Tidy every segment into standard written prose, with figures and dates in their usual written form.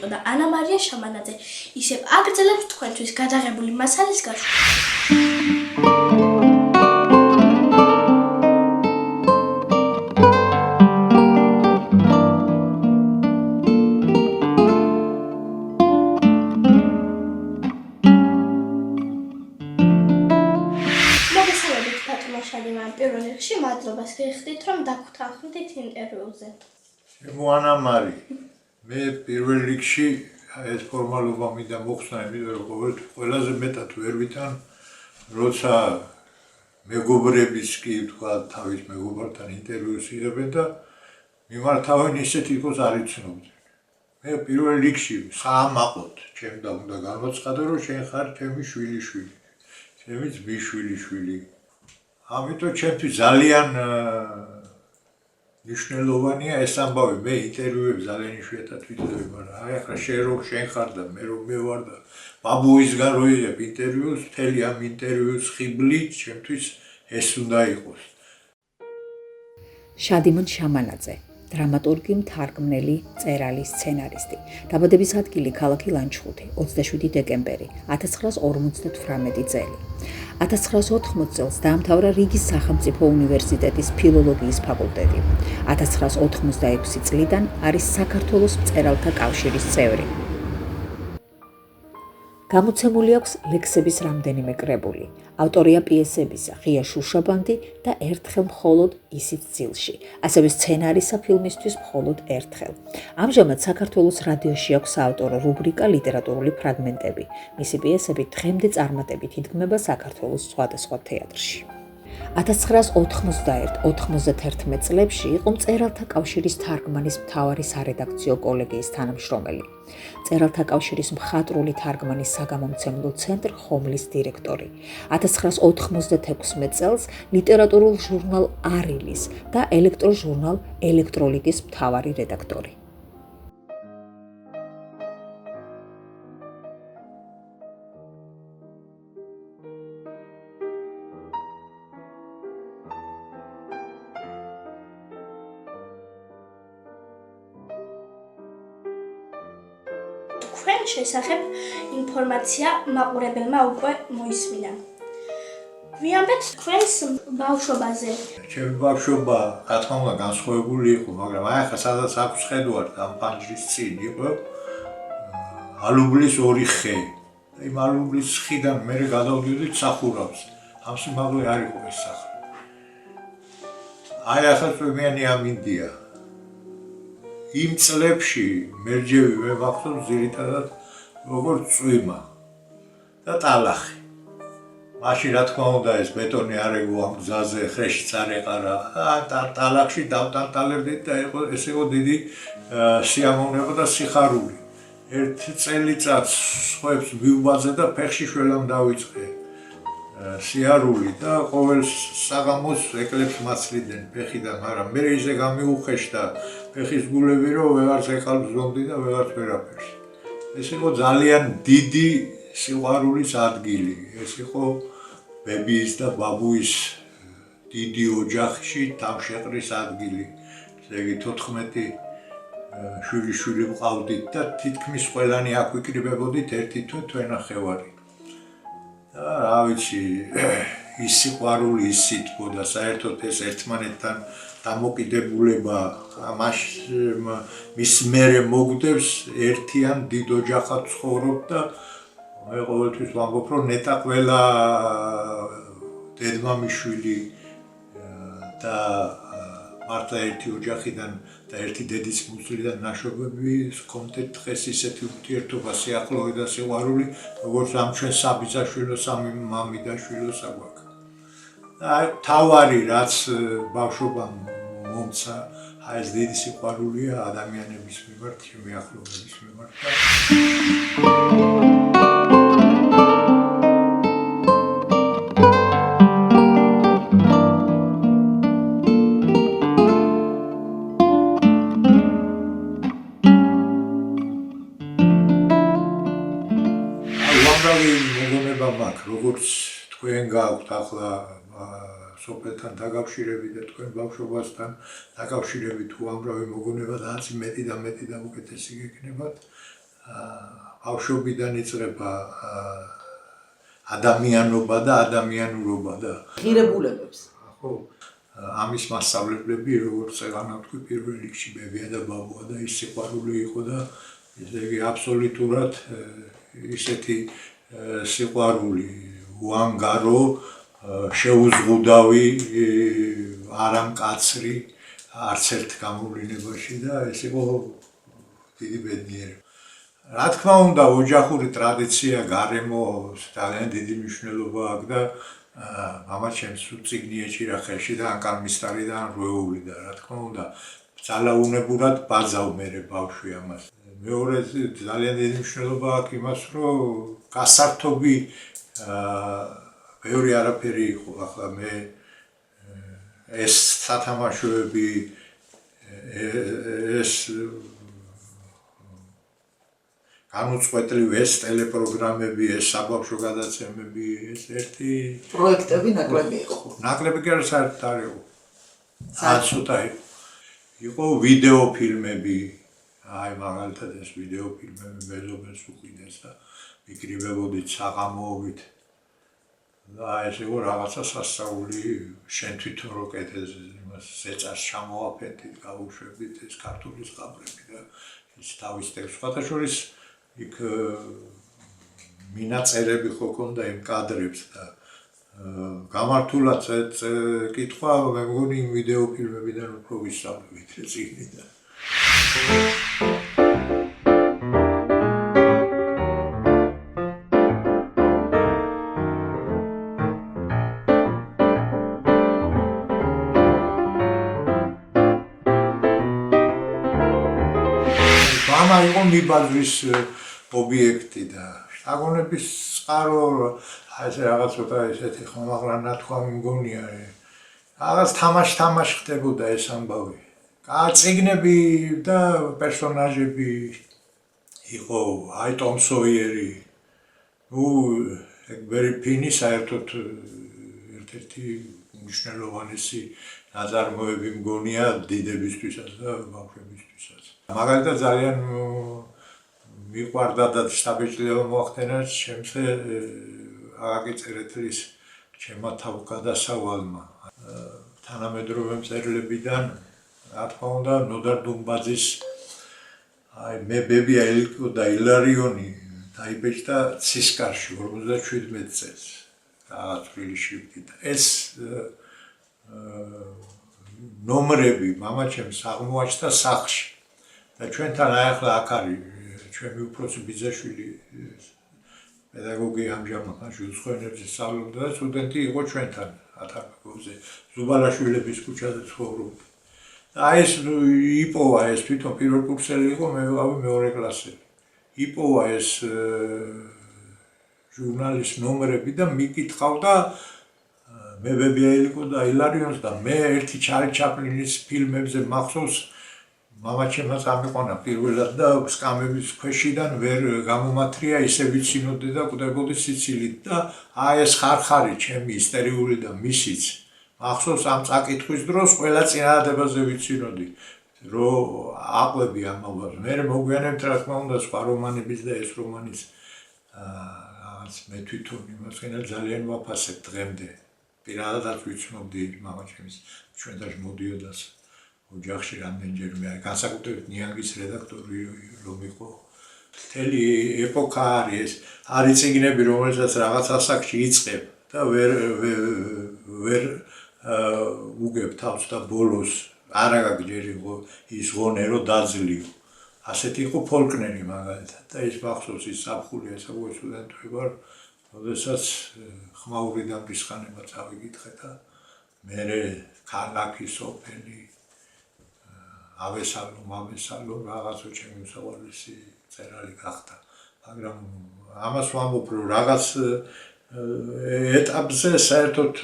ეწოდა ანა მარია შამანაძე. ისევ აგრძელებს თქვენთვის გადაღებული მასალის გაშუქებას. პირველ რიგში მადლობას გიხდით, რომ დაგვთანხმდით ინტერვიუზე. შემოანა მარი. მე პირველ რიგში ეს ფორმალობა მინდა მოხსნა, იმიტომ რომ ყველაზე მეტად ვერ ვითან, როცა მეგობრების კი თქვა თავის მეგობრთან ინტერვიუს იღებენ და მიმართავენ ისეთ იყოს არ იცნობდნენ. მე პირველ რიგში საამაყოდ ჩემ და უნდა გამოცხადო, რომ შენ ხარ ჩემი შვილიშვილი, ჩემი ძმის შვილიშვილი. ამიტომ ჩემთვის ძალიან მნიშვნელოვანია ეს ამბავი. მე ინტერვიუებს ძალიან იშვიათად ვიძებ, მაგრამ აი ახლა შენ ხარ და მე რომ მე ვარ და ბაბუისგან რო იღებ ინტერვიუს, მთელი ამ ინტერვიუს ხიბლი ჩემთვის ეს უნდა იყოს. შადიმონ შამანაძე, დრამატურგი, მთარგმნელი, მწერალი, სცენარისტი. დაბადების ადგილი ქალაქი ლანჩხუთი, 27 დეკემბერი 1958 წელი. 1980 წელს დაამთავრა რიგის სახელმწიფო უნივერსიტეტის ფილოლოგიის ფაკულტეტი. 1986 წლიდან არის საქართველოს მწერალთა კავშირის წევრი. გამოცემული აქვს ლექსების რამდენიმე კრებული. ავტორია პიესებისა ღია შუშაბანდი და ერთხელ მხოლოდ ისიც ძილში, ასევე სცენარისა ფილმისთვის მხოლოდ ერთხელ. ამჟამად საქართველოს რადიოში აქვს საავტორო რუბრიკა ლიტერატურული ფრაგმენტები. მისი პიესები დღემდე წარმატებით იდგმება საქართველოს სხვადასხვა თეატრში. 1991 წლებში იყო მწერალთა კავშირის თარგმანის მთავარი სარედაქციო კოლეგიის თანამშრომელი. მწერალთა კავშირის მხატვრული თარგმანის საგამომცემლო ცენტრ ხომლის დირექტორი. 1996 წელს ლიტერატურულ ჟურნალ „არილის“ და ელექტროჟურნალ „ელექტროლიკის“ მთავარი რედაქტორი. თქვენ შესახებ ინფორმაცია მაყურებელმა უკვე მოისმინა. ვიამბეთ თქვენს ბავშვობაზე. ჩემი ბავშვობა, რა თქმა უნდა, განსხვავებული იყო, მაგრამ აი ახლა სადაც აქვს ხედავთ ამ პანჯრის წინ იყო ალუბლის ორი ხე. იმ ალუბლის ხიდან მე გადავდივდით სახურავს. ამ სიმაღლე არ იყო ეს სახლი. აი ახლა წვიმიანი ამინდია. იმ წლებში მერჯევი მე ვახსოვს ძირითადად როგორც წვიმა და ტალახი. მაშინ რა თქმა უნდა ეს ბეტონი არ ეგო ამ გზაზე ხრეშიც არ ეყარა. ტალახში დავტანტალებდით და ეს იყო დიდი სიამოვნება და სიხარული. ერთ წელიწადს სხვებს მივბაძე და ფეხში შველამ დავიწყე. სიარული და ყოველ საღამოს ეკლებს მაცლიდნენ ფეხიდან, მაგრამ მე ისე გამიუხეშდა ფეხის გულები, რომ ვეღარც ეყალბს ზომდი და ვეღარც ვერაფერს. ეს იყო ძალიან დიდი სიყვარულის ადგილი. ეს იყო ბებიის და ბაბუის დიდი ოჯახში თავშეყრის ადგილი. ესე იგი 14 შვილი მყავდით და თითქმის ყველანი აქ ვიკრიბებოდით ერთი თვენახევარი. რა ვიცი, ის სიყვარული, ის სითბო და საერთოდ ეს ერთმანეთთან დამოკიდებულება მის მერე მოგდებს ერთიან დიდ ოჯახად ცხოვრობ და მე ყოველთვის ვამბობ, რომ ნეტა ყველა დედმამიშვილი და მართლა ერთი ოჯახიდან და ერთი დედის მუცლიდან ნაშობები ჰქონდეთ დღეს ისეთი ურთიერთობა, სიახლოვე და სიყვარული, როგორც ამ ჩვენ საბიძაშვილო, სამი მამიდაშვილოს აგვაქვს. თავარი რაც ბავშვობამ მომცა, ეს დიდი სიყვარულია ადამიანების მიმართ, ჩემი ახლობლების მიმართ. როგორც თქვენ გაქვთ ახლა სოფელთან დაკავშირებით და თქვენ ბავშვობასთან დაკავშირებით უამრავი მოგონება და არც მეტი და უკეთესი გექნებათ. ბავშვობიდან იწყება ადამიანობა და ადამიანურობა და ღირებულებებს. ხო ამის მასწავლებლები როგორც წეგანა თქვი პირველ რიგში ბებია და ბაბუა და ის სიყვარული იყო და ესე იგი აბსოლუტურად ისეთი სიყვარული უანგარო შეუზღუდავი არამკაცრი არც ერთ გამოვლინებაში და ეს იყო დიდი ბედნიერება. რა თქმა უნდა, ოჯახური ტრადიცია, გარემო ძალიან დიდი მნიშვნელობა აქვს და მამაჩემს წიგნი ეჭირა ხელში და ანკარმისტარიდან რვეული და რა თქმა უნდა, ძალაუნებურად ბაძავ მერე ბავშვი ამას. მეორე ძალიან დიდი მნიშვნელობა აქვს იმას, რომ გასართობი ბევრი არაფერი იყო, ახლა მე ეს სათამაშოები ეს განუწყვეტლივ ეს ტელეპროგრამები, ეს საბავშვო გადაცემები, ეს ერთი პროექტები ნაკლები იყო. ნაკლები კი არა საერთოდ არ იყო. ცოტა იყო ვიდეო ფილმები, აი მაგალითად ეს ვიდეო ფილმები მეზობელს უყიდეს და მიკრიბებოდით საღამოობით. და ეს იყო რაღაცა სასწაული, შენ თვითონ რო კეთილზე იმას ზეწარს ჩამოაფენთით, გავუშვებით ეს ქართული ზღაპრები და ის თავის ტექსტს. სხვათა შორის იქ მინაწერები ხო ქონდა იმ კადრებს და გამართულად კითხვა მე მგონი იმ ვიდეო ფილმებიდან უფრო ვისწავლე ვიდრე წიგნიდან. მამა იყო მიბაძვის ობიექტი და შთაგონების წყარო ეს რაღაც ცოტა ესეთი ხმამაღლა ნათქვამი მგონია რაღაც თამაშ ხდებოდა ეს ამბავი. წიგნები და პერსონაჟები იყო აი ტომ სოიერი. ეგბერი ფინი საერთოდ ერთ-ერთი მნიშვნელოვანესი ნაწარმოები მგონია დიდებისთვისაც და ბავშვებისთვისაც. მაგალითად ძალიან მიყვარდა და შთაბეჭდილება მოახდინა ჩემს აკაკი წერეთლის ჩემმა თავგადასავალმა. თანამედროვე მწერლებიდან რა თქმა უნდა ნოდარ დუმბაძის აი მე ბებია ელიკო და ილარიონი დაიბეჭდა ცისკარში 57 წელს რაღაც წვრილი შრიფტით. ეს ნომრები მამაჩემს აღმოაჩნდა სახლში და ჩვენთან ახლა აქ არის ჩემი უფროსი ბიძაშვილი პედაგოგი ამჟამად ჟურნალისტ ენებზე სწავლობდა და სტუდენტი იყო ჩვენთან ათარგოზე ზუბალაშვილების ქუჩაზე ცხოვრობდა. აი ეს იპოვა ეს თვითონ პირველ კურსელი იყო, მე ვიყავი მეორე კლასელი. იპოვა ეს ჟურნალის ნომრები და მიკითხავდა მე ბებია ელიკო და ილარიონს და მე ერთი ჩარლი ჩაპლინის ფილმებზე მახსოვს მამაჩემაც ამიყვანა პირველად და სკამების ქვეშიდან ვერ გამომათრია ისე ვიცინოდი და კვდებოდი სიცილით და აი ეს ხარხარი ჩემი ისტერიული და მისიც მახსოვს ამ წაკითხვის დროს ყველა წინადადებაზე ვიცინოდი რომ აყვები ამბავს მე მოგვიანებით რა თქმა უნდა სხვა რომანების და ეს რომანის რაღაც მე თვითონ იმას ძალიან ვაფასებ დღემდე პირადადაც ვიცნობდი მამაჩემის ჩვენთან მოდიოდა ოჯახში რამდენჯერმე განსაკუთრებით ნიანგის რედაქტორი რომ იყო მთელი ეპოქა არის არის წიგნები რომელსაც რაღაც ასაკში იწყებ და ვერ უგებ თავს და ბოლოს არა გაგჯერ იყო ის ღონე რომ დაძლიო ასეთი იყო ფოლკნერი მაგალითად და ის მახსოვს ის საფხული ესაა სტუდენტები ვარ როდესაც ხმაურიდან ბისხანება წავიკითხე და მე ქალაქი სოფელი ავესალო რაღაცო ჩემი უსავალისი წერალი გახდა მაგრამ ამას ვამბობ რომ რაღაც ეტაპზე საერთოდ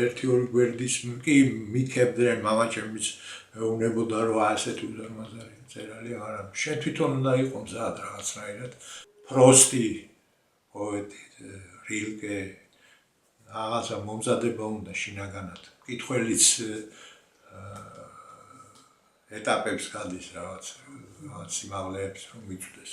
ერთი ორი გვერდის კი მიქებდნენ მამაჩემის მეუბნებოდა რომ ასეთი უზარმაზარი წერალი არა შენ თვითონ უნდა იყო მზად რაღაცნაირად ფროსტი პოეტი რილკე რაღაცა მომზადება უნდა შინაგანად კითხველიც ეტაპებს გადის რაღაც სიმაღლეებს რომ მიწვდეს.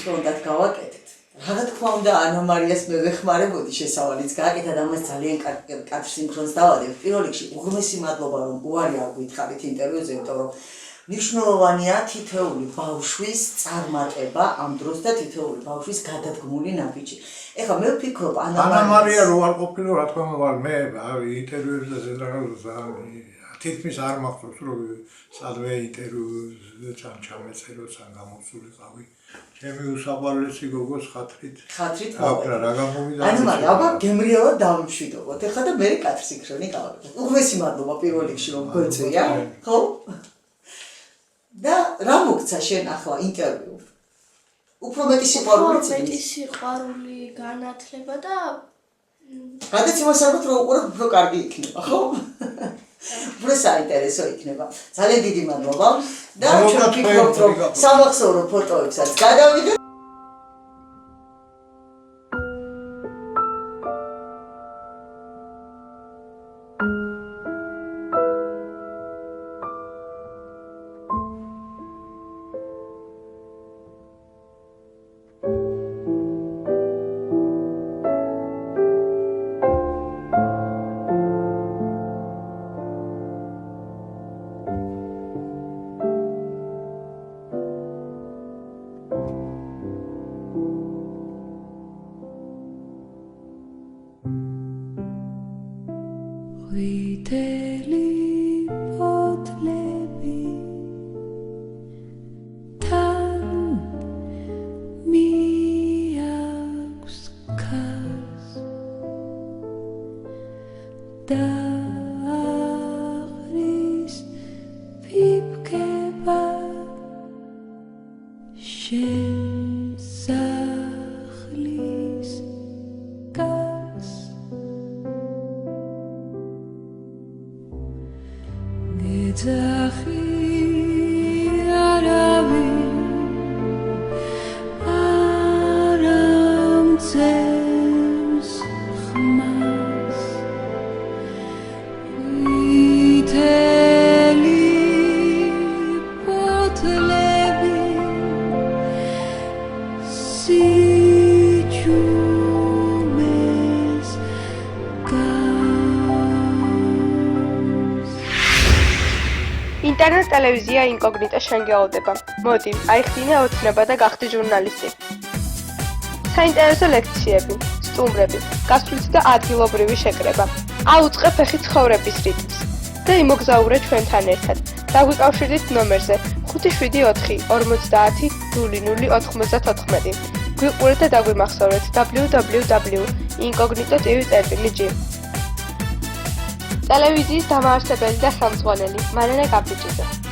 ექსპრომტად გავაკეთეთ. რა თქმა უნდა, ანა მარიას მე ვეხმარებოდი შესავალიც გააკეთა და მას ძალიან კარგ სინქრონს დავადებ. პირველ რიგში უღრმესი მადლობა რომ უარი აგვითხარით ინტერვიუზე, იმიტომ რომ მნიშვნელოვანია თითოეული ბავშვის წარმატება ამ დროს და თითოეული ბავშვის გადადგმული ნაბიჯი. ეხლა მე ვფიქრობ ანა მარია რო არ ყოფილა, რა თქმა უნდა, მე ინტერვიუზე თითქმის არ მახსოვს რომ სადმე ინტერვიუზე ჩამეწერო, სამ გამოსულიყავი. ჩემი უსაყვარლესი გოგოს ხათრით აკრა რა გამოვიდა. ანუ მაგრამ აბა გემრიელად დავიმშვიდობოთ. ეხლა და მე კადრ სინქრონი გავაკეთე. უღრმესი მადლობა პირველ რიგში რომ გვეწვია, ხო? და რა მოგცა შენ ახლა ინტერვიუ? უფრო მეტი სიყვარული განათლება და გადაცემას ალბათ რომ უყურებ უფრო კარგი იქნება, ხო? უფრო საინტერესო იქნება. ძალიან დიდი მადლობა და ჩვენ ვფიქრობთ რომ სამახსოვრო ფოტოებსაც გადავიდეთ. Viteli potlebi tan miaks kas dagris pipkeba shen sakhlis kas Gedzachi arabi aram tzems khmas viteli potlebi sichumes ინტერნეტ ტელევიზია ინკოგნიტო შენ გეავდება. მოდი, აიხდინე ოცნება და გახდი ჟურნალისტი. საინტერესო ლექციები, სტუმრები, გასვლით და ადგილობრივი შეკრება. აუწყე ფეხი ცხოვრების რიტმს და იმოგზაურე ჩვენთან ერთად. დაგვიკავშირდით ნომერზე 574 50 0094. გვიყურეთ და დაგვიმახსოვრეთ www.incognito.tv.gr. ტელევიზიის დამაარსებელი და ხელმძღვანელი მარინა კაპიჭიძე.